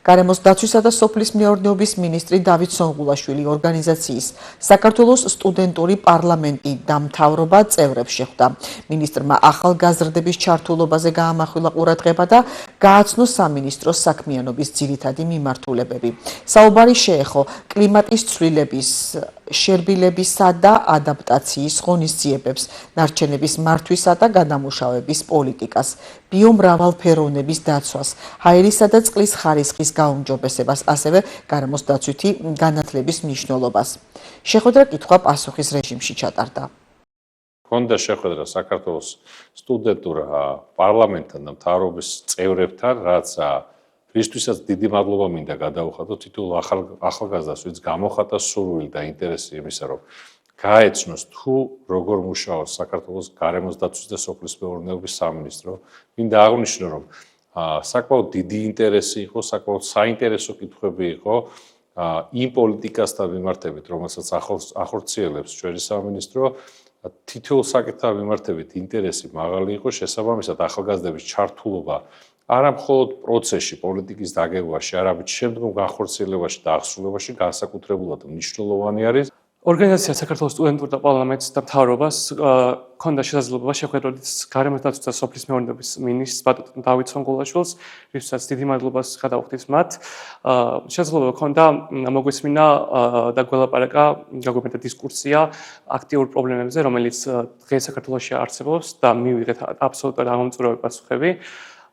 გარემოს დაცვისა და სოფლის მეურნეობის მინისტრი დავით სონღულაშვილი ორგანიზაციის საქართველოს სტუდენტური პარლამენტი და მთავრობა წევრებს შეხვდა. მინისტრმა ახალგაზრდების ჩართულობაზე გაამახვილა ყურადღება და გააცნო სამინისტროს საქმიანობის ძირითადი მიმართულებები. საუბარი შეეხო კლიმატის ცვლილების, შერბილებისა და ადაპტაციის ღონისძიებებს, ნარჩენების მართვისა და გადამუშავების პოლიტიკას, ბიომრავალფეროვნების დაცვას, ჰაერისა და წყლის ხარისხის გაუმჯობესებას, ასევე გარემოს დაცვითი განათლების მნიშვნელობას. შეხვედრა კითხვა-პასუხის რეჟიმში ჩატარდა. Ჰქონდა შეხვედრა საქართველოს სტუდენტურ პარლამენტთან და მთავრობის წევრებთან, რაც რისთვისაც დიდი მადლობა მინდა გადაუხადო თითოეულ ახალგაზრდას, ვინც გამოხატა სურვილი და ინტერესი იმისა, რომ გაეცნოს თუ როგორ მუშაობს საქართველოს გარემოს დაცვის და სოფლის მეურნეობის სამინისტრო. მინდა აღვნიშნო, რომ საკმაოდ დიდი ინტერესი იყო, საკმაოდ საინტერესო კითხვები იყო იმ პოლიტიკასთან მიმართებით, რომელსაც ახორციელებს ჩვენი სამინისტრო. თითოეულ საკითხთან მიმართებით ინტერესი მაღალი იყო, შესაბამისად ახალგაზრდების ჩართულობა არა მხოლოდ პროცესში, პოლიტიკის დაგებაში, არამედ შემდგომ განხორციელებაში და აღსრულებაში განსაკუთრებულად მნიშვნელოვანი არის. ორგანიზაცია საქართველოს სტუდენტურ და პარლამენტს და მთავრობას ჰქონდა შესაძლებლობა შეხვედრით გარემოს დაცვის და სოფლის მეურნეობის მინისტრს ბატონ დავით სონღულაშვილს, რისთვისაც დიდი მადლობას გადავხდით მათ. შესაძლებლობა ჰქონდა მოგვისმინა და გველაპარაკა, გაგვიმეტა დისკუსია აქტიურ პრობლემებზე, რომელიც დღეს საქართველოში არსებობს და მივიღეთ აბსოლუტურად აღმწურავი პასუხები.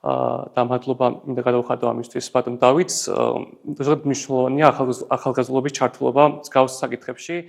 და მადლობა მინდა გადავხადო ამისთვის ბატონ დავითს. მნიშვნელოვანია ახალგაზრდობის ჩართულობა მსგავს საკითხებში.